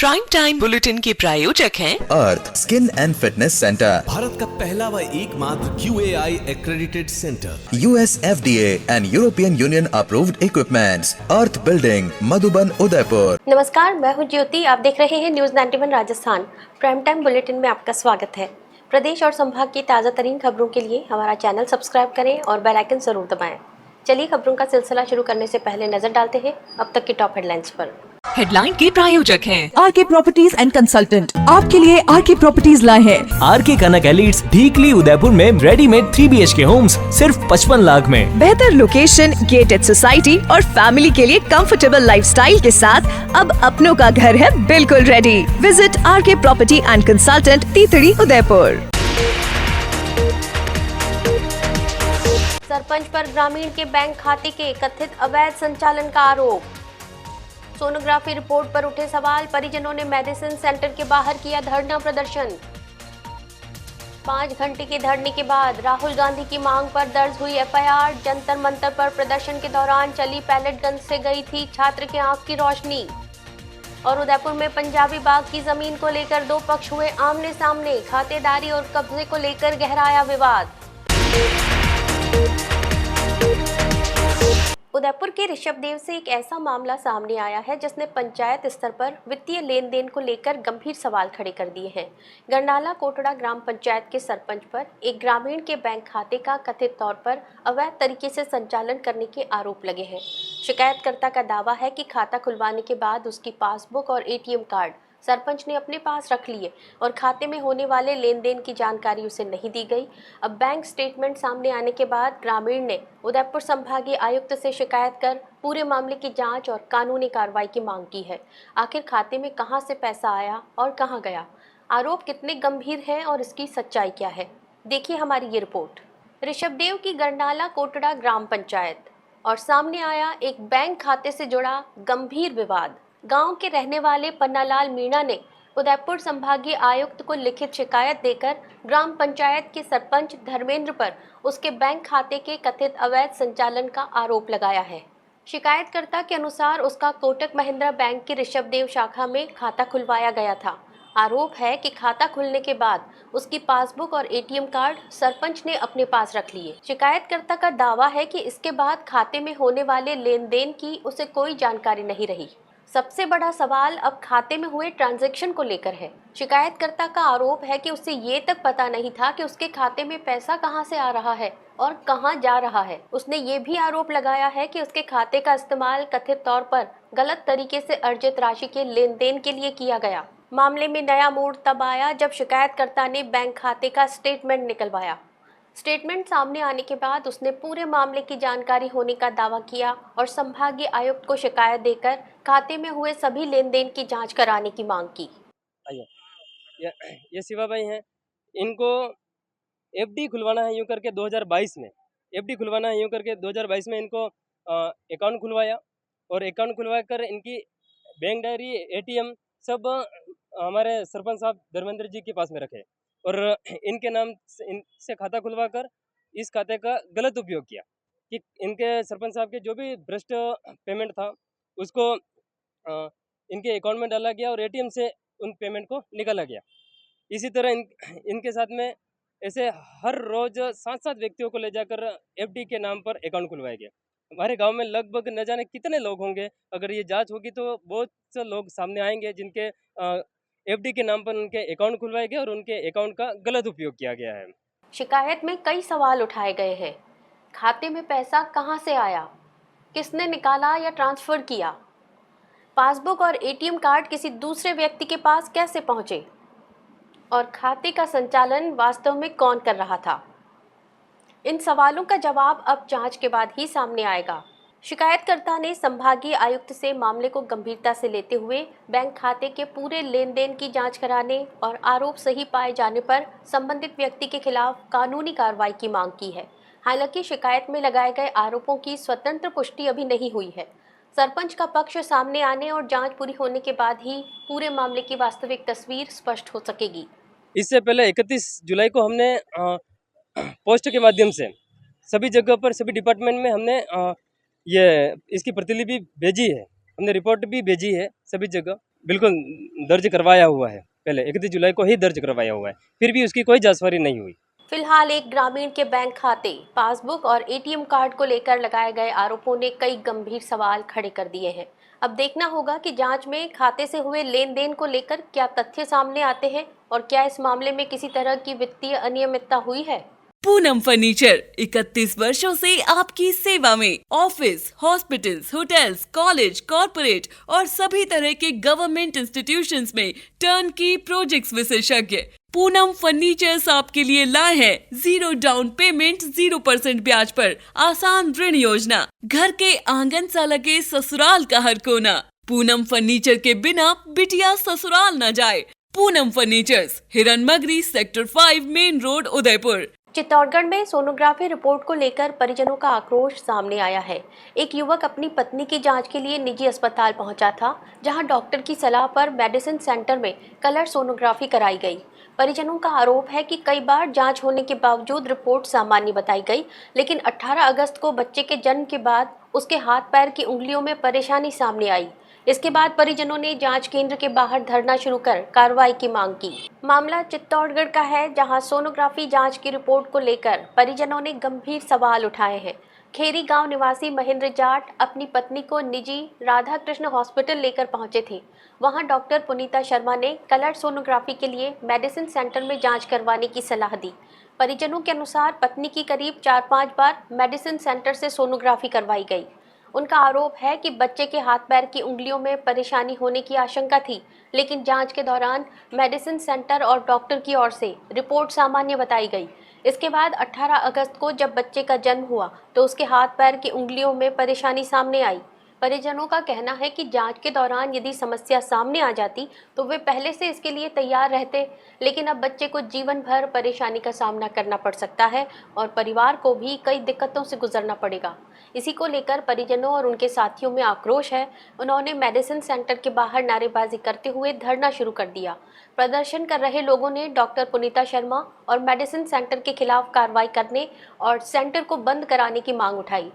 Prime time bulletin के प्रायोजक हैं Arth skin and fitness centre, Bharat का पहला व एकमात्र QAI accredited centre, US FDA and European Union approved equipments, Arth building, Madhuban, Udaipur. नमस्कार, मैं हूं ज्योति। आप देख रहे हैं news 91 Rajasthan. Prime time bulletin में आपका स्वागत है। प्रदेश और संभाग की ताज़ा तरीन खबरों के लिए हमारा चैनल सब्सक्राइब करें और बेल आइकन जरूर दबाएं। चलिए खबरों का सिलसिला शुरू करने से पहले नजर डालते हैं अब तक की टॉप हेडलाइंस पर। हेडलाइन के प्रायोजक हैं आरके प्रॉपर्टीज एंड कंसल्टेंट आपके लिए आरके प्रॉपर्टीज लाए हैं। आरके कनक एलिट्स ढीकली उदयपुर में रेडीमेड 3 BHK होम्स सिर्फ 55 लाख में। बेहतर लोकेशन, गेटेड सोसाइटी और फैमिली के लिए कंफर्टेबल लाइफस्टाइल के साथ अब अपनों का घर है बिल्कुल ready. Visit RK property and consultant, तीतड़ी, उदयपुर। सरपंच पर ग्रामीण के बैंक खाते के कथित अवैध संचालन का आरोप। सोनोग्राफी रिपोर्ट पर उठे सवाल, परिजनों ने मेडिसिन सेंटर के बाहर किया धरना प्रदर्शन। 5 घंटे के धरने के बाद राहुल गांधी की मांग पर दर्ज हुई FIR। जंतर मंतर पर प्रदर्शन के दौरान चली पैलेट गन से गई थी छात्र के आंख की रोशनी। और उदयपुर में पंजाबी बाग की जमीन को लेकर दो पक्ष हुए आमने सामने, खातेदारी और कब्जे को लेकर गहराया विवाद। उदयपुर के ऋषभदेव से एक ऐसा मामला सामने आया है जिसने पंचायत स्तर पर वित्तीय लेन देन को लेकर गंभीर सवाल खड़े कर दिए हैं। गरनाला कोटड़ा ग्राम पंचायत के सरपंच पर एक ग्रामीण के बैंक खाते का कथित तौर पर अवैध तरीके से संचालन करने के आरोप लगे हैं। शिकायतकर्ता का दावा है कि खाता खुलवाने के बाद उसकी पासबुक और ATM कार्ड सरपंच ने अपने पास रख लिए और खाते में होने वाले लेन देन की जानकारी उसे नहीं दी गई। अब बैंक स्टेटमेंट सामने आने के बाद ग्रामीण ने उदयपुर संभागीय आयुक्त से शिकायत कर पूरे मामले की जांच और कानूनी कार्रवाई की मांग की है। आखिर खाते में कहां से पैसा आया और कहां गया, आरोप कितने गंभीर हैं और इसकी सच्चाई क्या है, देखिए हमारी ये रिपोर्ट। ऋषभदेव की गरनाला कोटड़ा ग्राम पंचायत और सामने आया एक बैंक खाते से जुड़ा गंभीर विवाद। गांव के रहने वाले पन्नालाल मीणा ने उदयपुर संभागीय आयुक्त को लिखित शिकायत देकर ग्राम पंचायत के सरपंच धर्मेंद्र पर उसके बैंक खाते के कथित अवैध संचालन का आरोप लगाया है। शिकायतकर्ता के अनुसार उसका कोटक महिंद्रा बैंक की ऋषभदेव शाखा में खाता खुलवाया गया था। आरोप है कि खाता खुलने के बाद उसकी पासबुक और ATM कार्ड सरपंच ने अपने पास रख लिए। शिकायतकर्ता का दावा है कि इसके बाद खाते में होने वाले लेन देन की उसे कोई जानकारी नहीं रही। सबसे बड़ा सवाल अब खाते में हुए ट्रांजैक्शन को लेकर है। शिकायतकर्ता का आरोप है कि उसे ये तक पता नहीं था कि उसके खाते में पैसा कहां से आ रहा है और कहां जा रहा है। उसने ये भी आरोप लगाया है कि उसके खाते का इस्तेमाल कथित तौर पर गलत तरीके से अर्जित राशि के लेन देन के लिए किया गया। मामले में नया मोड़ तब आया जब शिकायतकर्ता ने बैंक खाते का स्टेटमेंट निकलवाया। स्टेटमेंट सामने आने के बाद उसने पूरे मामले की जानकारी होने का दावा किया और संभागीय आयुक्त को शिकायत देकर खाते में हुए सभी लेन देन की जांच कराने की मांग की। ये शिवा भाई हैं, इनको FD खुलवाना है यूँ करके 2022 में FD खुलवाना है यूँ करके 2022 में इनको अकाउंट खुलवाया और अकाउंट खुलवा कर इनकी बैंक डायरी ATM सब हमारे सरपंच साहब धर्मेंद्र जी के पास में रखे और इनके नाम इनसे खाता खुलवा कर इस खाते का गलत उपयोग किया कि इनके सरपंच साहब के जो भी भ्रष्ट पेमेंट था उसको इनके अकाउंट में डाला गया और ATM से उन पेमेंट को निकाला गया। इसी तरह इनके साथ में ऐसे हर रोज 7-7 व्यक्तियों को ले जाकर FD के नाम पर अकाउंट खुलवाया गया। हमारे गांव में लगभग न जाने कितने लोग होंगे, अगर ये जांच होगी तो बहुत से लोग सामने आएंगे जिनके FD के नाम पर उनके अकाउंट खुलवाए गए और उनके अकाउंट का गलत उपयोग किया गया है। शिकायत में कई सवाल उठाए गए हैं। खाते में पैसा कहां से आया, किसने निकाला या ट्रांसफर किया, पासबुक और ATM कार्ड किसी दूसरे व्यक्ति के पास कैसे पहुंचे और खाते का संचालन वास्तव में कौन कर रहा था। इन सवालों का जवाब अब जांच के बाद ही सामने आएगा। शिकायतकर्ता ने संभागीय आयुक्त से मामले को गंभीरता से लेते हुए बैंक खाते के पूरे लेन देन की जांच कराने और आरोप सही पाए जाने पर संबंधित व्यक्ति के खिलाफ कानूनी कार्रवाई की मांग की है। हालांकि शिकायत में लगाए गए आरोपों की स्वतंत्र पुष्टि अभी नहीं हुई है। सरपंच का पक्ष सामने आने और जांच पूरी होने के बाद ही पूरे मामले की वास्तविक तस्वीर स्पष्ट हो सकेगी। इससे पहले 31 जुलाई को हमने पोस्ट के माध्यम से सभी जगह पर सभी डिपार्टमेंट में हमने ये इसकी प्रतिलिपि भेजी है, हमने रिपोर्ट भी भेजी है सभी जगह। बिल्कुल दर्ज करवाया हुआ है, पहले 31 जुलाई को ही दर्ज करवाया हुआ है, फिर भी उसकी कोई जांचवारी नहीं हुई। फिलहाल एक ग्रामीण के बैंक खाते, पासबुक और एटीएम कार्ड को लेकर लगाए गए आरोपों ने कई गंभीर सवाल खड़े कर दिए हैं। अब देखना होगा कि जांच में खाते से हुए लेन देन को लेकर क्या तथ्य सामने आते हैं और क्या इस मामले में किसी तरह की वित्तीय अनियमितता हुई है। पूनम फर्नीचर 31 वर्षों से आपकी सेवा में। Office, hospitals, hotels, college, corporate और सभी तरह के गवर्नमेंट इंस्टीट्यूशंस में टर्नकी प्रोजेक्ट्स विशेषज्ञ पूनम फर्नीचर्स आपके लिए लाए हैं 0 डाउन पेमेंट 0% ब्याज पर आसान ऋण योजना। घर के आंगन सा लगे ससुराल का हर कोना। पूनम फर्नीचर के बिना बिटिया ससुराल न जाए। Poonam furnitures, Hiranmagri, sector 5, main road, Udaipur. Chittorgarh में सोनोग्राफी रिपोर्ट को लेकर परिजनों का आक्रोश सामने आया है। एक युवक अपनी पत्नी की जांच के लिए निजी अस्पताल पहुंचा था, जहां डॉक्टर की सलाह पर मेडिसिन सेंटर में कलर सोनोग्राफी कराई गई। परिजनों का आरोप है कि कई बार जांच होने के बावजूद रिपोर्ट सामान्य बताई गई, लेकिन 18 अगस्त को बच्चे के जन्म के बाद उसके हाथ पैर की उंगलियों में परेशानी सामने आई। इसके बाद परिजनों ने जांच केंद्र के बाहर धरना शुरू कर कार्रवाई की मांग की। मामला चित्तौड़गढ़ का है, जहां सोनोग्राफी जांच की रिपोर्ट को लेकर परिजनों ने गंभीर सवाल उठाए हैं। खेरी गांव निवासी महेंद्र जाट अपनी पत्नी को निजी राधा कृष्ण हॉस्पिटल लेकर पहुंचे थे। वहां डॉक्टर पुनीता शर्मा ने कलर सोनोग्राफी के लिए मेडिसिन सेंटर में जांच करवाने की सलाह दी। परिजनों के अनुसार पत्नी की करीब 4-5 बार मेडिसिन सेंटर से सोनोग्राफी करवाई गई। उनका आरोप है कि बच्चे के हाथ पैर की उंगलियों में परेशानी होने की आशंका थी, लेकिन जांच के दौरान मेडिसिन सेंटर और डॉक्टर की ओर से रिपोर्ट सामान्य बताई गई। इसके बाद 18 अगस्त को जब बच्चे का जन्म हुआ तो उसके हाथ पैर की उंगलियों में परेशानी सामने आई। परिजनों का कहना है कि जांच के दौरान यदि समस्या सामने आ जाती तो वे पहले से इसके लिए तैयार रहते, लेकिन अब बच्चे को जीवन भर परेशानी का सामना करना पड़ सकता है और परिवार को भी कई दिक्कतों से गुजरना पड़ेगा। इसी को लेकर परिजनों और उनके साथियों में आक्रोश है। उन्होंने मेडिसिन सेंटर के बाहर नारेबाजी करते हुए धरना शुरू कर दिया। प्रदर्शन कर रहे लोगों ने डॉक्टर पुनीता शर्मा और मेडिसिन सेंटर के खिलाफ कार्रवाई करने और सेंटर को बंद कराने की मांग उठाई।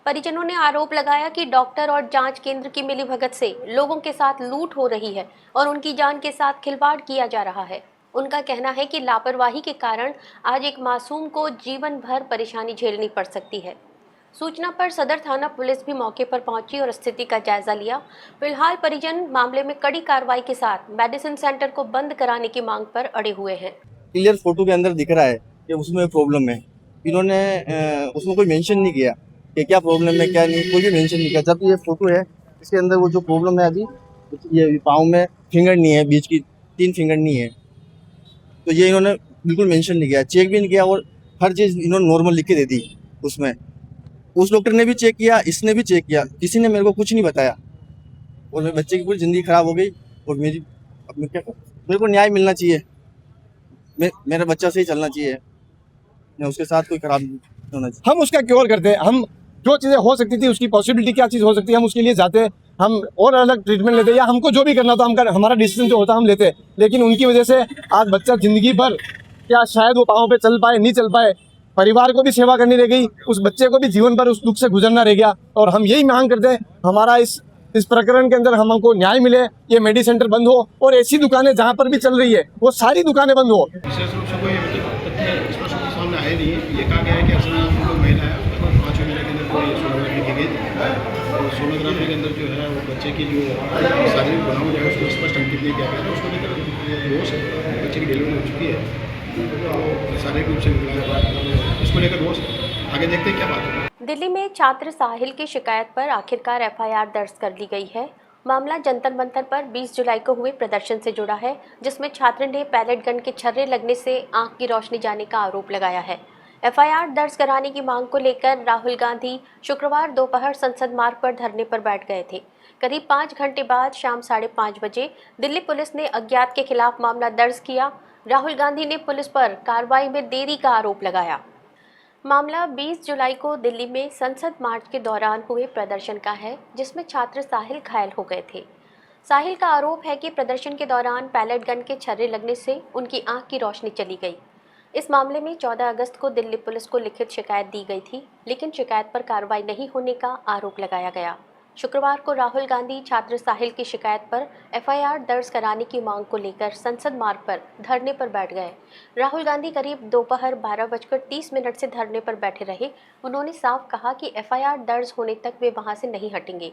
परिजनों ने आरोप लगाया कि डॉक्टर और जांच केंद्र की मिलीभगत से लोगों के साथ लूट हो रही है और उनकी जान के साथ खिलवाड़ किया जा रहा है। उनका कहना है कि लापरवाही के कारण आज एक मासूम को जीवन भर परेशानी झेलनी पड़ सकती है। सूचना पर सदर थाना पुलिस भी मौके पर पहुंची और स्थिति का जायजा लिया। फिलहाल परिजन मामले में कड़ी कार्रवाई के साथ मेडिसिन सेंटर को बंद कराने की मांग पर अड़े हुए हैं। क्लियर फोटो के अंदर दिख रहा है कि उसमें प्रॉब्लम है। इन्होंने उसमें कोई मेंशन नहीं किया कि क्या प्रॉब्लम है क्या नहीं, कोई भी मेंशन नहीं किया। जब ये फोटो है इसके अंदर वो जो प्रॉब्लम है अभी ये पाँव में फिंगर नहीं है, बीच की 3 फिंगर नहीं है, तो ये इन्होंने बिल्कुल मेंशन नहीं किया, चेक भी नहीं किया और हर चीज़ इन्होंने नॉर्मल लिख के दे दी। उसमें उस डॉक्टर ने भी चेक किया, इसने भी चेक किया, किसी ने मेरे को कुछ नहीं बताया और मेरे बच्चे की पूरी ज़िंदगी ख़राब हो गई। और मेरे को न्याय मिलना चाहिए, मेरा बच्चा सही चलना चाहिए, मैं उसके साथ कोई खराब नहीं होना चाहिए। हम उसका क्योर करते हैं, हम जो चीज़ें हो सकती थी उसकी पॉसिबिलिटी क्या चीज़ हो सकती है हम उसके लिए जाते हैं, हम और अलग ट्रीटमेंट लेते हैं या हमको जो भी करना था हमारा डिसीजन जो होता हम लेते। लेकिन उनकी वजह से आज बच्चा जिंदगी भर क्या शायद वो पाँव पे चल पाए नहीं चल पाए, परिवार को भी सेवा करनी रह गई, उस बच्चे को भी जीवन भर उस दुख से गुजरना रह गया। और हम यही मांग करते हैं हमारा इस प्रकरण के अंदर हमको न्याय मिले, ये मेडी सेंटर बंद हो और ऐसी दुकानें जहाँ पर भी चल रही है वो सारी दुकानें बंद हो। विशेष रूप से कोई तथ्य स्पष्ट रूप से सामने आए नहीं। ये कहा गया है कि अर्चना लोग महिला है, 5वें महीने के अंदर कोई सोनोग्राफी की गई और सोनोग्राफी के अंदर जो है वो बच्चे की जो शारीरिक बनाव जो है उसको स्पष्ट अंकित नहीं किया गया था। उसको लेकर रोष बच्चे की डिलीवरी हो चुकी है, तो शारीरिक रूप से इसको लेकर रोष आगे देखते हैं क्या बात है। दिल्ली में छात्र साहिल की शिकायत पर आखिरकार एफआईआर दर्ज कर ली गई है। मामला जंतर मंतर पर 20 जुलाई को हुए प्रदर्शन से जुड़ा है, जिसमें छात्र ने पैलेट गन के छर्रे लगने से आंख की रोशनी जाने का आरोप लगाया है। एफआईआर दर्ज कराने की मांग को लेकर राहुल गांधी शुक्रवार दोपहर संसद मार्ग पर धरने पर बैठ गए थे। करीब 5 घंटे बाद शाम 5:30 बजे दिल्ली पुलिस ने अज्ञात के खिलाफ मामला दर्ज किया। राहुल गांधी ने पुलिस पर कार्रवाई में देरी का आरोप लगाया। मामला 20 जुलाई को दिल्ली में संसद मार्च के दौरान हुए प्रदर्शन का है, जिसमें छात्र साहिल घायल हो गए थे। साहिल का आरोप है कि प्रदर्शन के दौरान पैलेट गन के छर्रे लगने से उनकी आंख की रोशनी चली गई। इस मामले में 14 अगस्त को दिल्ली पुलिस को लिखित शिकायत दी गई थी, लेकिन शिकायत पर कार्रवाई नहीं होने का आरोप लगाया गया। शुक्रवार को राहुल गांधी छात्र साहिल की शिकायत पर एफआईआर दर्ज कराने की मांग को लेकर संसद मार्ग पर धरने पर बैठ गए। राहुल गांधी करीब दोपहर 12:30 से धरने पर बैठे रहे। उन्होंने साफ कहा कि एफआईआर दर्ज होने तक वे वहां से नहीं हटेंगे।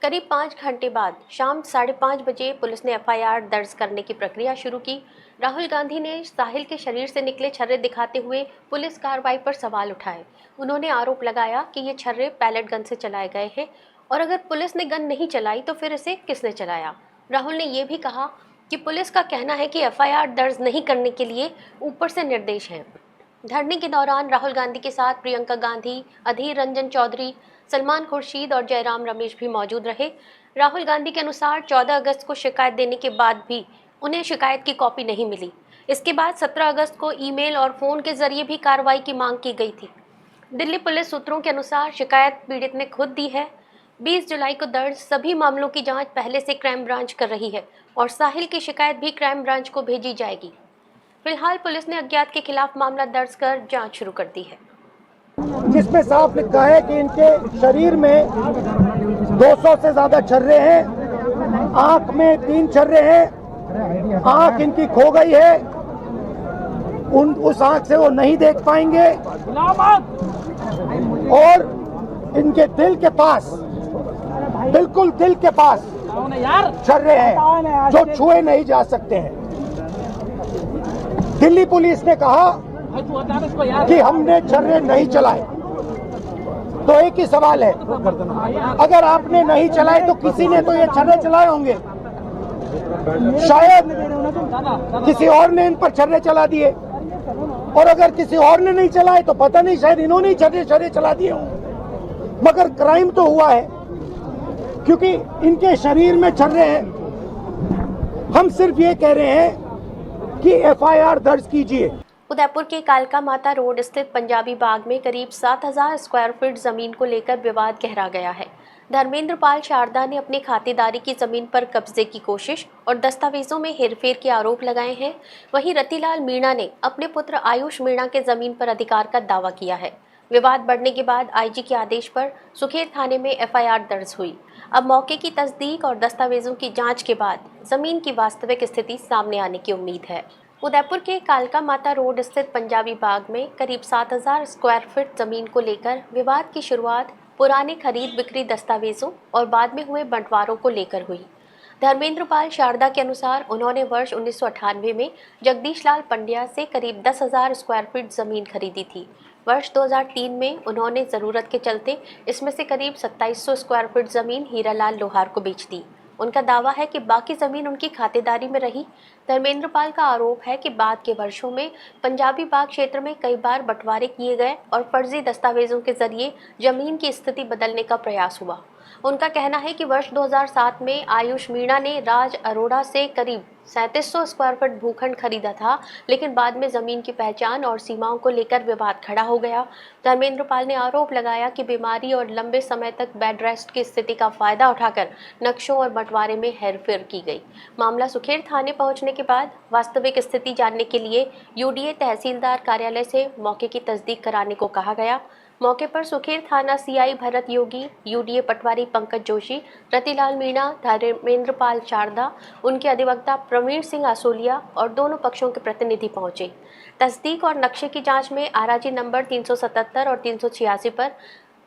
करीब 5 घंटे बाद शाम 5:30 बजे पुलिस ने एफआईआर दर्ज करने की प्रक्रिया शुरू की। राहुल गांधी ने साहिल के शरीर से निकले छर्रे दिखाते हुए पुलिस कार्रवाई पर सवाल उठाए। उन्होंने आरोप लगाया कि ये छर्रे पैलेट गन से चलाए गए हैं और अगर पुलिस ने गन नहीं चलाई तो फिर इसे किसने चलाया। राहुल ने ये भी कहा कि पुलिस का कहना है कि एफआईआर दर्ज नहीं करने के लिए ऊपर से निर्देश हैं। धरने के दौरान राहुल गांधी के साथ प्रियंका गांधी, अधीर रंजन चौधरी, सलमान खुर्शीद और जयराम रमेश भी मौजूद रहे। राहुल गांधी के अनुसार 14 अगस्त को शिकायत देने के बाद भी उन्हें शिकायत की कॉपी नहीं मिली। इसके बाद 17 अगस्त को ईमेल और फ़ोन के जरिए भी कार्रवाई की मांग की गई थी। दिल्ली पुलिस सूत्रों के अनुसार शिकायत पीड़ित ने खुद दी है। 20 जुलाई को दर्ज सभी मामलों की जांच पहले से क्राइम ब्रांच कर रही है और साहिल की शिकायत भी क्राइम ब्रांच को भेजी जाएगी। फिलहाल पुलिस ने अज्ञात के खिलाफ मामला दर्ज कर जांच शुरू कर दी है, जिसमें साफ लिखा है कि इनके शरीर में 200 से ज्यादा छर्रे हैं, आंख में 3 छर्रे हैं, आंख इनकी खो गई है, उस आंख से वो नहीं देख पाएंगे और इनके दिल के पास, बिल्कुल दिल के पास छर्रे हैं जो छुए नहीं जा सकते हैं। दिल्ली पुलिस ने कहा कि हमने छर्रे नहीं चलाए, तो एक ही सवाल है, अगर आपने नहीं चलाए तो किसी ने तो ये छर्रे चलाए होंगे। शायद किसी और ने इन पर छर्रे चला दिए और अगर किसी और ने नहीं चलाए तो पता नहीं, शायद इन्होंने ही छर्रे चला दिए हों। मगर क्राइम तो हुआ है क्योंकि इनके शरीर में छर्रे हैं। हम सिर्फ ये कह रहे हैं कि एफआईआर दर्ज कीजिए। उदयपुर के कालका माता रोड स्थित पंजाबी बाग में करीब 7000 स्क्वायर फीट जमीन को लेकर विवाद गहरा गया है। धर्मेंद्र पाल शारदा ने अपनी खातेदारी की जमीन पर कब्जे की कोशिश और दस्तावेजों में हेरफेर के आरोप लगाए हैं। वहीं रतिलाल मीणा ने अपने पुत्र आयुष मीणा के जमीन पर अधिकार का दावा किया है। विवाद बढ़ने के बाद आईजी के आदेश पर सुखेर थाने में एफआईआर दर्ज हुई। अब मौके की तस्दीक और दस्तावेजों की जांच के बाद जमीन की वास्तविक स्थिति सामने आने की उम्मीद है। उदयपुर के कालका माता रोड स्थित पंजाबी बाग में करीब 7000 स्क्वायर फीट जमीन को लेकर विवाद की शुरुआत पुराने खरीद बिक्री दस्तावेजों और बाद में हुए बंटवारों को लेकर हुई। धर्मेंद्र पाल शारदा के अनुसार उन्होंने वर्ष 1998 में जगदीश लाल पंड्या से करीब 10,000 स्क्वायर फीट ज़मीन खरीदी थी। वर्ष 2003 में उन्होंने ज़रूरत के चलते इसमें से करीब 2700 स्क्वायर फीट ज़मीन हीरालाल लोहार को बेच दी। उनका दावा है कि बाकी ज़मीन उनकी खातेदारी में रही। धर्मेंद्र पाल का आरोप है कि बाद के वर्षों में पंजाबी बाग क्षेत्र में कई बार बंटवारे किए गए और फर्जी दस्तावेजों के जरिए ज़मीन की स्थिति बदलने का प्रयास हुआ। उनका कहना है कि वर्ष 2007 में आयुष मीणा ने राज अरोड़ा से करीब 3700 स्क्वायर फीट भूखंड खरीदा था, लेकिन बाद में ज़मीन की पहचान और सीमाओं को लेकर विवाद खड़ा हो गया। धर्मेंद्र पाल ने आरोप लगाया कि बीमारी और लंबे समय तक बेड रेस्ट की स्थिति का फ़ायदा उठाकर नक्शों और बंटवारे में हेरफेर की गई। मामला सुखेर थाने पहुंचने के बाद वास्तविक स्थिति जानने के लिए यूडीए तहसीलदार कार्यालय से मौके की तस्दीक कराने को कहा गया। मौके पर सुखेर थाना सीआई भरत योगी, यूडीए पटवारी पंकज जोशी, रतिलाल मीणा, धर्मेंद्र पाल शारदा, उनके अधिवक्ता प्रवीण सिंह आसोलिया और दोनों पक्षों के प्रतिनिधि पहुंचे। तस्दीक और नक्शे की जांच में आरआरजी नंबर 377 और 386 पर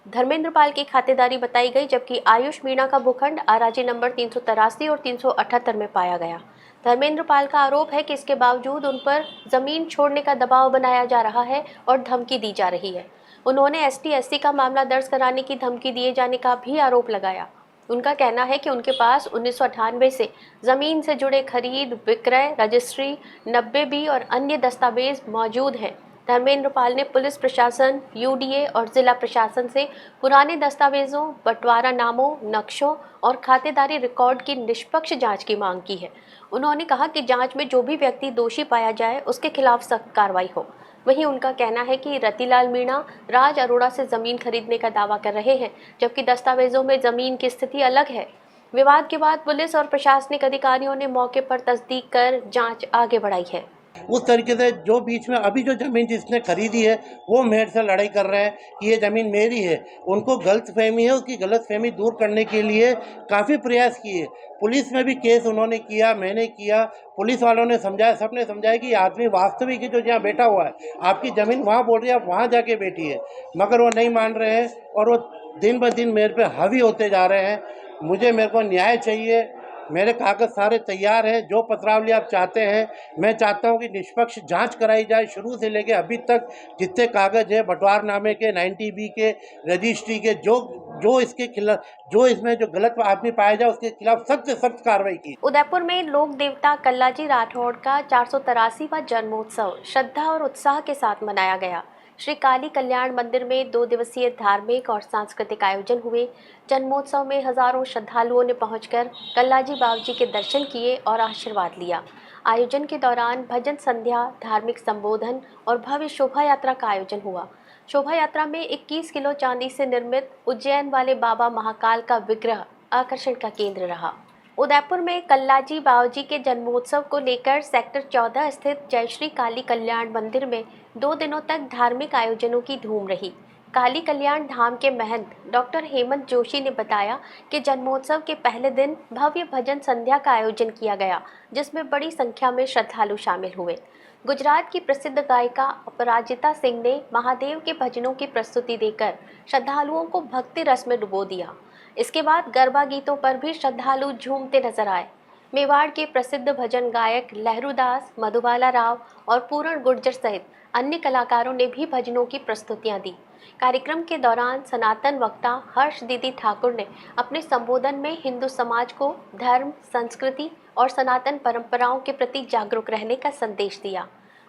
धर्मेंद्र पाल की खातेदारी बताई गई, जबकि आयुष मीणा का भूखंड आरआरजी नंबर 383 और 378 में पाया गया। धर्मेंद्र पाल का आरोप है कि इसके बावजूद उन पर जमीन छोड़ने का दबाव बनाया जा रहा है और धमकी दी जा रही है। उन्होंने एसटी/एससी का मामला दर्ज कराने की धमकी दिए जाने का भी आरोप लगाया। उनका कहना है कि उनके पास 1998 से ज़मीन से जुड़े खरीद, विक्रय, रजिस्ट्री, 90B और अन्य दस्तावेज मौजूद हैं। धर्मेंद्र पाल ने पुलिस प्रशासन, यूडीए और जिला प्रशासन से पुराने दस्तावेजों, बंटवारा नामों, नक्शों और खातेदारी रिकॉर्ड की निष्पक्ष जांच की मांग की है। उन्होंने कहा कि जांच में जो भी व्यक्ति दोषी पाया जाए उसके खिलाफ सख्त कार्रवाई हो। वहीं उनका कहना है कि रतिलाल मीणा राज अरोड़ा से ज़मीन खरीदने का दावा कर रहे हैं, जबकि दस्तावेजों में ज़मीन की स्थिति अलग है। विवाद के बाद पुलिस और प्रशासनिक अधिकारियों ने मौके पर तस्दीक कर जांच आगे बढ़ाई है। उस तरीके से जो बीच में अभी जो ज़मीन जिसने खरीदी है वो मेरे से लड़ाई कर रहे हैं कि ये ज़मीन मेरी है। उनको गलतफहमी है, उसकी गलतफहमी दूर करने के लिए काफ़ी प्रयास किए। पुलिस में भी केस उन्होंने किया, मैंने किया, पुलिस वालों ने समझाया, सबने समझाया कि आदमी वास्तविक जो जहाँ बैठा हुआ है, आपकी ज़मीन वहाँ बोल रही है, आप वहाँ जाके बैठिए, मगर वो नहीं मान रहे हैं और वो दिन ब दिन मेरे पे हावी होते जा रहे हैं। मेरे को न्याय चाहिए। मेरे कागज़ सारे तैयार हैं, जो पत्रावली आप चाहते हैं। मैं चाहता हूं कि निष्पक्ष जांच कराई जाए, शुरू से लेके अभी तक जितने कागज़ है बंटवारनामे के, 90B के, रजिस्ट्री के, जो इसके खिलाफ, जो इसमें जो गलत आदमी पाया जाए उसके खिलाफ सख्त से सख्त कार्रवाई की। उदयपुर में लोक देवता कल्लाजी राठौड़ का 483वां जन्मोत्सव श्रद्धा और उत्साह के साथ मनाया गया। श्री काली कल्याण मंदिर में 2 दिवसीय धार्मिक और सांस्कृतिक आयोजन हुए। जन्मोत्सव में हजारों श्रद्धालुओं ने पहुंचकर कल्लाजी बाबूजी के दर्शन किए और आशीर्वाद लिया। आयोजन के दौरान भजन संध्या, धार्मिक संबोधन और भव्य शोभा यात्रा का आयोजन हुआ। शोभा यात्रा में 21 किलो चांदी से निर्मित उज्जैन वाले बाबा महाकाल का विग्रह आकर्षण का केंद्र रहा। उदयपुर में कल्लाजी बाबूजी के जन्मोत्सव को लेकर सेक्टर 14 स्थित जय श्री काली कल्याण मंदिर में 2 दिनों तक धार्मिक आयोजनों की धूम रही। काली कल्याण धाम के महंत डॉक्टर हेमंत जोशी ने बताया कि जन्मोत्सव के पहले दिन भव्य भजन संध्या का आयोजन किया गया, जिसमें बड़ी संख्या में श्रद्धालु शामिल हुए। गुजरात की प्रसिद्ध गायिका अपराजिता सिंह ने महादेव के भजनों की प्रस्तुति देकर श्रद्धालुओं को भक्ति रस में डुबो दिया। इसके बाद गरबा गीतों पर भी श्रद्धालु झूमते नजर आए। मेवाड़ के प्रसिद्ध भजन गायक लहरू दास, मधुबाला राव और पूरण गुर्जर सहित अन्य कलाकारों ने भी भजनों की प्रस्तुतियां दी। कार्यक्रम के दौरान सनातन वक्ता हर्ष दीदी ठाकुर ने अपने संबोधन में हिंदू समाज को धर्म, संस्कृति और सनातन परंपराओं के प्रति जागरूक रहने का संदेश दिया।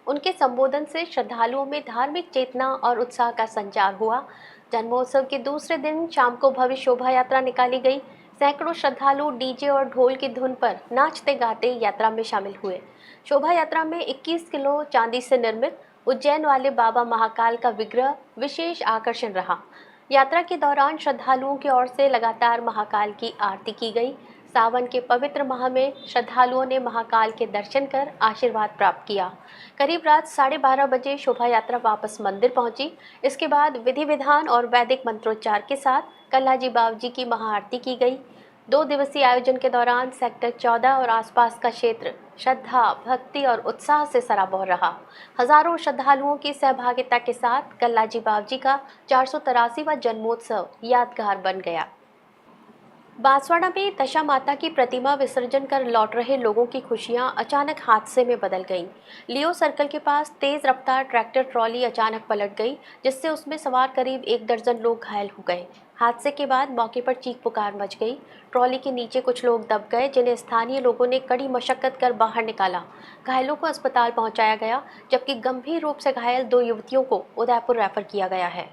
उनके संबोधन से श्रद्धालुओं में धार्मिक चेतना और उत्साह का संचार हुआ। जन्मोत्सव के दूसरे दिन शाम को भव्य शोभा यात्रा निकाली गई। सैकड़ों श्रद्धालु डीजे और ढोल की धुन पर नाचते गाते यात्रा में शामिल हुए। शोभा यात्रा में 21 किलो चांदी से निर्मित उज्जैन वाले बाबा महाकाल का विग्रह विशेष आकर्षण रहा। यात्रा के दौरान श्रद्धालुओं की ओर से लगातार महाकाल की आरती की गई। सावन के पवित्र माह में श्रद्धालुओं ने महाकाल के दर्शन कर आशीर्वाद प्राप्त किया। करीब रात 12:30 बजे शोभा यात्रा वापस मंदिर पहुंची। इसके बाद विधि विधान और वैदिक मंत्रोच्चार के साथ कल्लाजी बाबूजी की महाआरती की गई। 2 दिवसीय आयोजन के दौरान सेक्टर 14 और आसपास का क्षेत्र श्रद्धा, भक्ति और उत्साह से सराबोर रहा। हजारों श्रद्धालुओं की सहभागिता के साथ कल्लाजी बाबूजी का 483वां जन्मोत्सव यादगार बन गया। बांसवाड़ा में दशा माता की प्रतिमा विसर्जन कर लौट रहे लोगों की खुशियां अचानक हादसे में बदल गईं। लियो सर्कल के पास तेज रफ्तार ट्रैक्टर ट्रॉली अचानक पलट गई, जिससे उसमें सवार करीब 1 दर्जन लोग घायल हो गए। हादसे के बाद मौके पर चीख पुकार मच गई। ट्रॉली के नीचे कुछ लोग दब गए, जिन्हें स्थानीय लोगों ने कड़ी मशक्कत कर बाहर निकाला। घायलों को अस्पताल पहुंचाया गया, जबकि गंभीर रूप से घायल 2 युवतियों को उदयपुर रेफर किया गया है।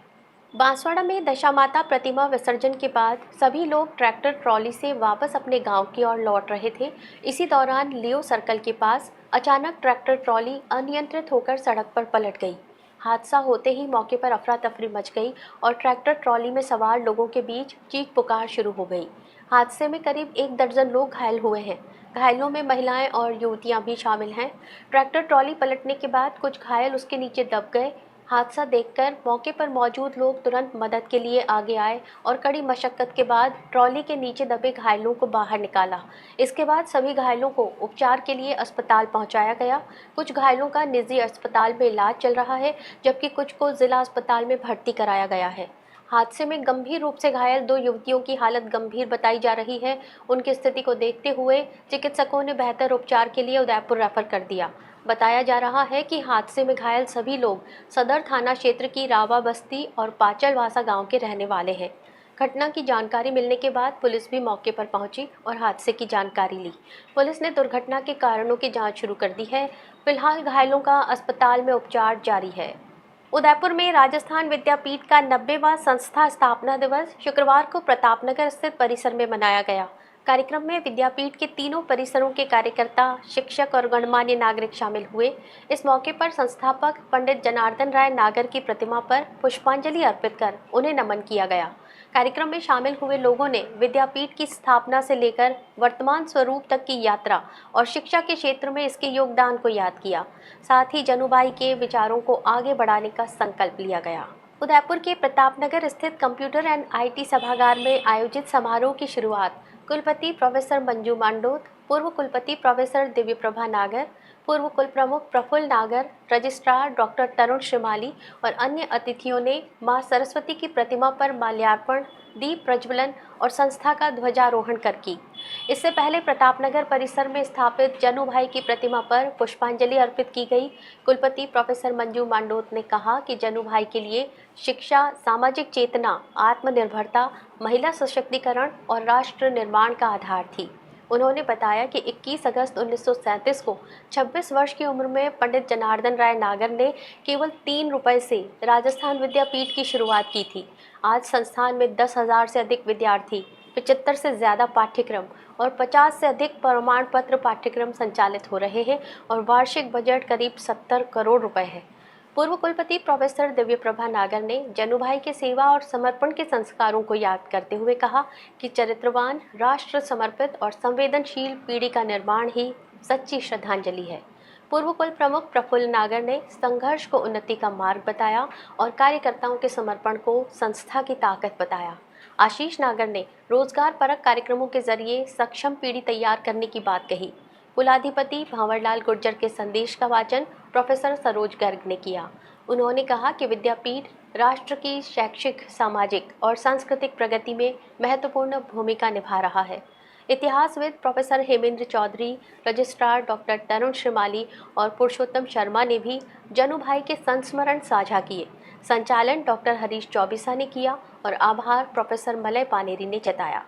बांसवाड़ा में दशा माता प्रतिमा विसर्जन के बाद सभी लोग ट्रैक्टर ट्रॉली से वापस अपने गांव की ओर लौट रहे थे। इसी दौरान लियो सर्कल के पास अचानक ट्रैक्टर ट्रॉली अनियंत्रित होकर सड़क पर पलट गई। हादसा होते ही मौके पर अफरा तफरी मच गई और ट्रैक्टर ट्रॉली में सवार लोगों के बीच चीख पुकार शुरू हो गई। हादसे में करीब 1 दर्जन लोग घायल हुए हैं। घायलों में महिलाएं और युवतियां भी शामिल हैं। ट्रैक्टर ट्रॉली पलटने के बाद कुछ घायल उसके नीचे दब गए। हादसा देखकर मौके पर मौजूद लोग तुरंत मदद के लिए आगे आए और कड़ी मशक्कत के बाद ट्रॉली के नीचे दबे घायलों को बाहर निकाला। इसके बाद सभी घायलों को उपचार के लिए अस्पताल पहुंचाया गया। कुछ घायलों का निजी अस्पताल में इलाज चल रहा है, जबकि कुछ को जिला अस्पताल में भर्ती कराया गया है। हादसे में गंभीर रूप से घायल 2 युवतियों की हालत गंभीर बताई जा रही है। उनकी स्थिति को देखते हुए चिकित्सकों ने बेहतर उपचार के लिए उदयपुर रेफर कर दिया। बताया जा रहा है कि हादसे में घायल सभी लोग सदर थाना क्षेत्र की रावा बस्ती और पाचलवासा गांव के रहने वाले हैं। घटना की जानकारी मिलने के बाद पुलिस भी मौके पर पहुंची और हादसे की जानकारी ली। पुलिस ने दुर्घटना के कारणों की जांच शुरू कर दी है। फिलहाल घायलों का अस्पताल में उपचार जारी है। उदयपुर में राजस्थान विद्यापीठ का 90वां संस्था स्थापना दिवस शुक्रवार को प्रतापनगर स्थित परिसर में मनाया गया। कार्यक्रम में विद्यापीठ के तीनों परिसरों के कार्यकर्ता, शिक्षक और गणमान्य नागरिक शामिल हुए। इस मौके पर संस्थापक पंडित जनार्दन राय नागर की प्रतिमा पर पुष्पांजलि अर्पित कर उन्हें नमन किया गया। कार्यक्रम में शामिल हुए लोगों ने विद्यापीठ की स्थापना से लेकर वर्तमान स्वरूप तक की यात्रा और शिक्षा के क्षेत्र में इसके योगदान को याद किया। साथ ही जनुभाई के विचारों को आगे बढ़ाने का संकल्प लिया गया। उदयपुर के प्रतापनगर स्थित कंप्यूटर एंड IT सभागार में आयोजित समारोह की शुरुआत कुलपति प्रोफेसर मंजू मांडोत, पूर्व कुलपति प्रोफेसर दिव्य प्रभा नागर, पूर्व कुल प्रमुख प्रफुल्ल नागर, रजिस्ट्रार डॉक्टर तरुण श्रीमाली और अन्य अतिथियों ने मां सरस्वती की प्रतिमा पर माल्यार्पण, दीप प्रज्वलन और संस्था का ध्वजारोहण कर की। इससे पहले प्रतापनगर परिसर में स्थापित जनुभाई की प्रतिमा पर पुष्पांजलि अर्पित की गई। कुलपति प्रोफेसर मंजू मांडोत ने कहा कि जनुभाई के लिए शिक्षा, सामाजिक चेतना, आत्मनिर्भरता, महिला सशक्तिकरण और राष्ट्र निर्माण का आधार थी। उन्होंने बताया कि 21 अगस्त 1937 को 26 वर्ष की उम्र में पंडित जनार्दन राय नागर ने केवल 3 रुपये से राजस्थान विद्यापीठ की शुरुआत की थी। आज संस्थान में 10,000 से अधिक विद्यार्थी, 75 से ज़्यादा पाठ्यक्रम और 50 से अधिक प्रमाण पत्र पाठ्यक्रम संचालित हो रहे हैं और वार्षिक बजट करीब 70 करोड़ रुपए है। पूर्व कुलपति प्रोफेसर दिव्य प्रभा नागर ने जनुभाई के सेवा और समर्पण के संस्कारों को याद करते हुए कहा कि चरित्रवान, राष्ट्र समर्पित और संवेदनशील पीढ़ी का निर्माण ही सच्ची श्रद्धांजलि है। पूर्व कुल प्रमुख प्रफुल्ल नागर ने संघर्ष को उन्नति का मार्ग बताया और कार्यकर्ताओं के समर्पण को संस्था की ताकत बताया। आशीष नागर ने रोजगार परक कार्यक्रमों के जरिए सक्षम पीढ़ी तैयार करने की बात कही। कुलाधिपति भंवरलाल गुर्जर के संदेश का वाचन प्रोफेसर सरोज गर्ग ने किया। उन्होंने कहा कि विद्यापीठ राष्ट्र की शैक्षिक, सामाजिक और सांस्कृतिक प्रगति में महत्वपूर्ण भूमिका निभा रहा है। इतिहासविद professor Hemendra Chaudhary, registrar doctor Tarun Shrimali और पुरुषोत्तम शर्मा ने भी जनुभाई के संस्मरण साझा किए। संचालन डॉक्टर हरीश चौबीसा ने किया और आभार प्रोफेसर मलय पानेरी ने जताया।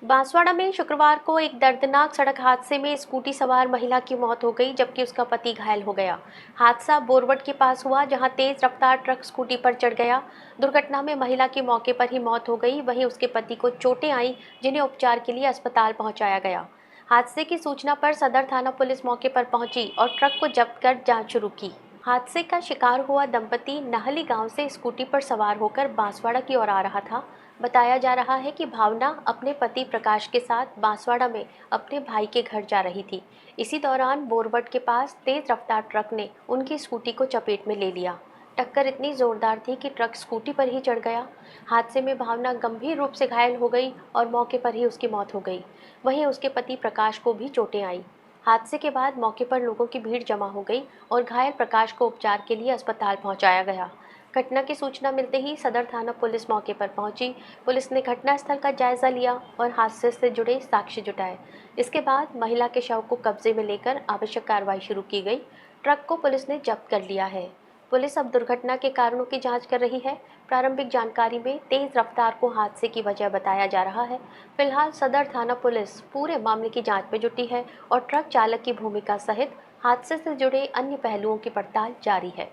बांसवाड़ा में शुक्रवार को एक दर्दनाक सड़क हादसे में स्कूटी सवार महिला की मौत हो गई, जबकि उसका पति घायल हो गया। हादसा बोरवट के पास हुआ, जहां तेज रफ्तार ट्रक स्कूटी पर चढ़ गया। दुर्घटना में महिला की मौके पर ही मौत हो गई, वहीं उसके पति को चोटें आईं, जिन्हें उपचार के लिए अस्पताल पहुंचाया गया। हादसे की सूचना पर सदर थाना पुलिस मौके पर पहुंची और ट्रक को जब्त कर जाँच शुरू की। हादसे का शिकार हुआ दंपति नहली गाँव से स्कूटी पर सवार होकर बांसवाड़ा की ओर आ रहा था। बताया जा रहा है कि भावना अपने पति प्रकाश के साथ बांसवाड़ा में अपने भाई के घर जा रही थी। इसी दौरान बोरवट के पास तेज रफ्तार ट्रक ने उनकी स्कूटी को चपेट में ले लिया। टक्कर इतनी जोरदार थी कि ट्रक स्कूटी पर ही चढ़ गया। हादसे में भावना गंभीर रूप से घायल हो गई और मौके पर ही उसकी मौत हो गई। वहीं उसके पति प्रकाश को भी चोटें आईं। हादसे के बाद मौके पर लोगों की भीड़ जमा हो गई और घायल प्रकाश को उपचार के लिए अस्पताल पहुंचाया गया। घटना की सूचना मिलते ही सदर थाना पुलिस मौके पर पहुंची। पुलिस ने घटनास्थल का जायजा लिया और हादसे से जुड़े साक्ष्य जुटाए। इसके बाद महिला के शव को कब्जे में लेकर आवश्यक कार्रवाई शुरू की गई। ट्रक को पुलिस ने जब्त कर लिया है। पुलिस अब दुर्घटना के कारणों की जांच कर रही है। प्रारंभिक जानकारी में तेज रफ्तार को हादसे की वजह बताया जा रहा है। फिलहाल सदर थाना पुलिस पूरे मामले की जांच में जुटी है और ट्रक चालक की भूमिका सहित हादसे से जुड़े अन्य पहलुओं की पड़ताल जारी है।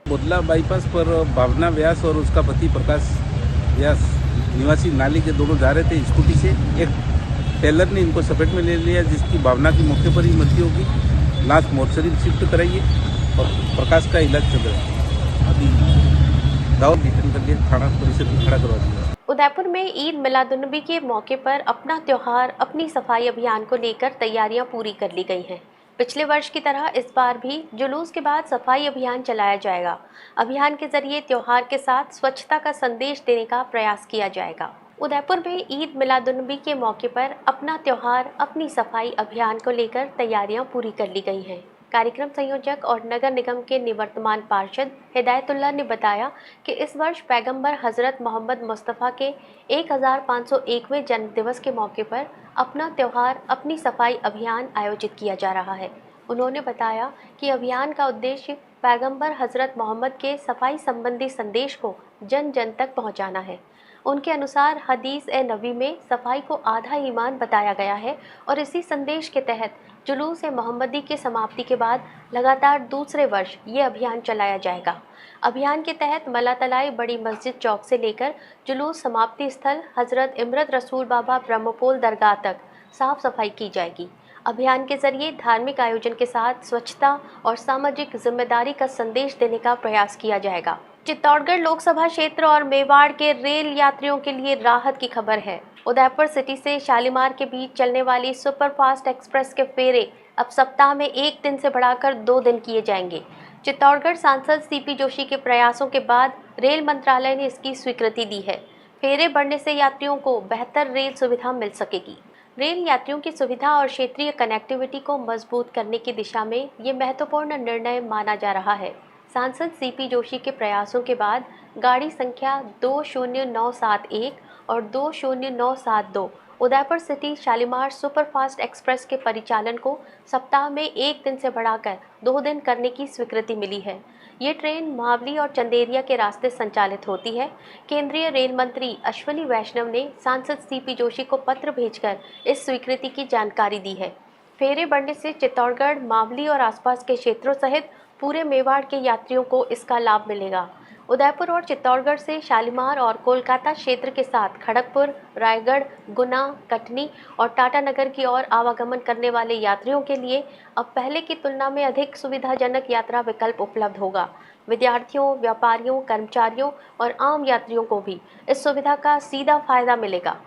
बोदला बाईपास पर भावना व्यास और उसका पति प्रकाश व्यास निवासी नाली के दोनों जा रहे थे स्कूटी से। एक टेलर ने इनको सपेट में ले लिया, जिसकी भावना की मौके पर ही मृत्यु होगी। लाश मोर्चरी में शिफ्ट कराइए और प्रकाश का इलाज चल रहा है। अभी दाऊद रिटर्न करके थाना परिसर में खड़ा करवा दिया। उदयपुर में ईद मिलादुन्नबी के मौके पर अपना त्योहार, अपनी सफाई अभियान को लेकर तैयारियां पूरी कर ली गई हैं। पिछले वर्ष की तरह इस बार भी जुलूस के बाद सफाई अभियान चलाया जाएगा। अभियान के जरिए त्योहार के साथ स्वच्छता का संदेश देने का प्रयास किया जाएगा। उदयपुर में ईद मिलादुन्नबी के मौके पर अपना त्योहार, अपनी सफाई अभियान को लेकर तैयारियां पूरी कर ली गई हैं। कार्यक्रम संयोजक और नगर निगम के निवर्तमान पार्षद हिदायतुल्लाह ने बताया कि इस वर्ष पैगंबर हजरत मोहम्मद मुस्तफ़ा के 1501वें जन्म दिवस के मौके पर अपना त्योहार, अपनी सफाई अभियान आयोजित किया जा रहा है। उन्होंने बताया कि अभियान का उद्देश्य पैगंबर हजरत मोहम्मद के सफाई संबंधी संदेश को जन जन तक पहुंचाना है। उनके अनुसार हदीस ए नबी में सफाई को आधा ईमान बताया गया है और इसी संदेश के तहत जुलूस ए मोहम्मदी की समाप्ति के बाद लगातार दूसरे वर्ष ये अभियान चलाया जाएगा। अभियान के तहत मलातलाई बड़ी मस्जिद चौक से लेकर जुलूस समाप्ति स्थल हजरत इमरत रसूल बाबा ब्रह्मपोल दरगाह तक साफ सफाई की जाएगी। अभियान के जरिए धार्मिक आयोजन के साथ स्वच्छता और सामाजिक जिम्मेदारी का संदेश देने का प्रयास किया जाएगा। चित्तौड़गढ़ लोकसभा क्षेत्र और मेवाड़ के रेल यात्रियों के लिए राहत की खबर है। उदयपुर सिटी से शालीमार के बीच चलने वाली सुपरफास्ट एक्सप्रेस के फेरे अब सप्ताह में 1 दिन से बढ़ाकर 2 दिन किए जाएंगे। चित्तौड़गढ़ सांसद सीपी जोशी के प्रयासों के बाद रेल मंत्रालय ने इसकी स्वीकृति दी है। फेरे बढ़ने से यात्रियों को बेहतर रेल सुविधा मिल सकेगी। रेल यात्रियों की सुविधा और क्षेत्रीय कनेक्टिविटी को मजबूत करने की दिशा में ये महत्वपूर्ण निर्णय माना जा रहा है। सांसद सीपी जोशी के प्रयासों के बाद गाड़ी संख्या 20971 और 20972 Udaipur city Shalimar superfast express के परिचालन को सप्ताह में 1 दिन से बढ़ाकर 2 दिन करने की स्वीकृति मिली है। ये ट्रेन मावली और चंदेरिया के रास्ते संचालित होती है। केंद्रीय रेल मंत्री अश्विनी वैष्णव ने सांसद सीपी जोशी को पत्र भेजकर इस स्वीकृति की जानकारी दी है। फेरे बढ़ने से चित्तौड़गढ़, मावली और आसपास के क्षेत्रों सहित पूरे मेवाड़ के यात्रियों को इसका लाभ मिलेगा। उदयपुर और चित्तौड़गढ़ से शालीमार और कोलकाता क्षेत्र के साथ खड़गपुर, रायगढ़, गुना, कटनी और टाटानगर की ओर आवागमन करने वाले यात्रियों के लिए अब पहले की तुलना में अधिक सुविधाजनक यात्रा विकल्प उपलब्ध होगा। विद्यार्थियों, व्यापारियों, कर्मचारियों और आम यात्रियों को भी इस सुविधा का सीधा फायदा मिलेगा।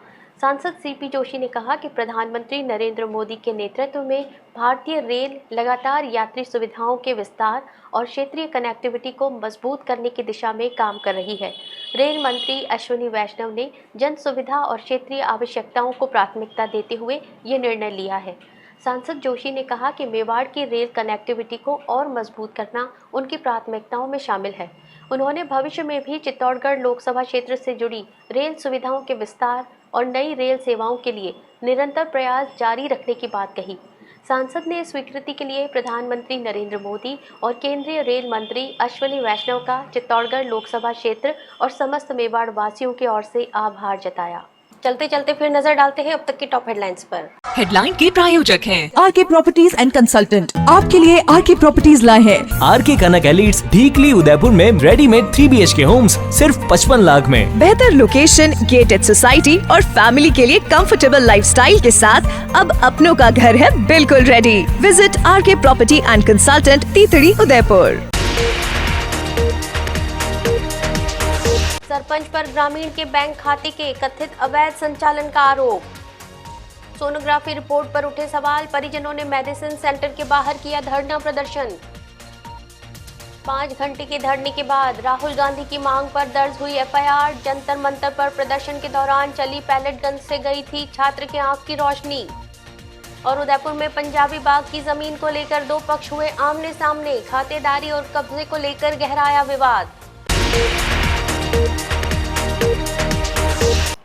सांसद सीपी जोशी ने कहा कि प्रधानमंत्री नरेंद्र मोदी के नेतृत्व में भारतीय रेल लगातार यात्री सुविधाओं के विस्तार और क्षेत्रीय कनेक्टिविटी को मजबूत करने की दिशा में काम कर रही है। रेल मंत्री अश्विनी वैष्णव ने जन सुविधा और क्षेत्रीय आवश्यकताओं को प्राथमिकता देते हुए ये निर्णय लिया है। सांसद जोशी ने कहा कि मेवाड़ की रेल कनेक्टिविटी को और मजबूत करना उनकी प्राथमिकताओं में शामिल है। उन्होंने भविष्य में भी चित्तौड़गढ़ लोकसभा क्षेत्र से जुड़ी रेल सुविधाओं के विस्तार और नई रेल सेवाओं के लिए निरंतर प्रयास जारी रखने की बात कही। सांसद ने इस स्वीकृति के लिए प्रधानमंत्री नरेंद्र मोदी और केंद्रीय रेल मंत्री अश्विनी वैष्णव का चित्तौड़गढ़ लोकसभा क्षेत्र और समस्त मेवाड़ वासियों की ओर से आभार जताया। चलते चलते फिर नजर डालते हैं अब तक की टॉप हेडलाइंस पर। हेडलाइन के प्रायोजक हैं आरके प्रॉपर्टीज एंड कंसल्टेंट। आपके लिए आरके प्रॉपर्टीज लाए हैं आरके कनक एलिट्स, ढीकली उदयपुर में रेडीमेड 3 BHK होम्स सिर्फ 55 लाख में। बेहतर लोकेशन, गेटेड सोसाइटी और फैमिली के लिए कंफर्टेबल लाइफस्टाइल के साथ अब अपनों का घर है बिल्कुल ready. Visit RK property and consultant, तीतड़ी, उदयपुर। सरपंच पर ग्रामीण के बैंक खाते के कथित अवैध संचालन का आरोप। सोनोग्राफी रिपोर्ट पर उठे सवाल, परिजनों ने मेडिसिन सेंटर के बाहर किया धरना प्रदर्शन। 5 घंटे के धरने के बाद राहुल गांधी की मांग पर दर्ज हुई FIR। जंतर मंतर पर प्रदर्शन के दौरान चली पैलेट गन से गई थी छात्र के आंख की रोशनी। और उदयपुर में पंजाबी बाग की जमीन को लेकर 2 पक्ष हुए आमने सामने। खातेदारी और कब्जे को लेकर गहराया विवाद।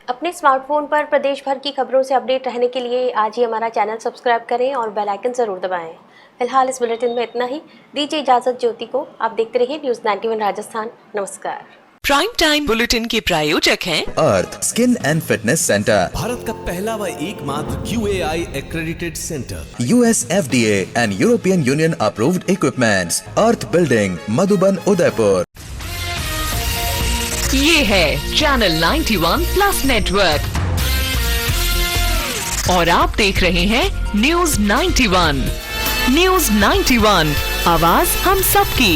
अपने स्मार्टफोन पर प्रदेश भर की खबरों से अपडेट रहने के लिए आज ही हमारा चैनल सब्सक्राइब करें और बेल आइकन जरूर दबाएं। फिलहाल इस बुलेटिन में इतना ही। दीजिए इजाजत ज्योति को। आप देखते रहिए न्यूज़ 91 राजस्थान। नमस्कार। प्राइम टाइम बुलेटिन के प्रायोजक हैं Arth skin and fitness centre, Bharat का पहला व एकमात्र QAI accredited center, US FDA and European Union approved equipments, earth building, Madhuban, Udaipur. ये है चैनल 91 प्लस नेटवर्क और आप देख रहे हैं न्यूज़ 91। न्यूज़ 91, आवाज हम सबकी।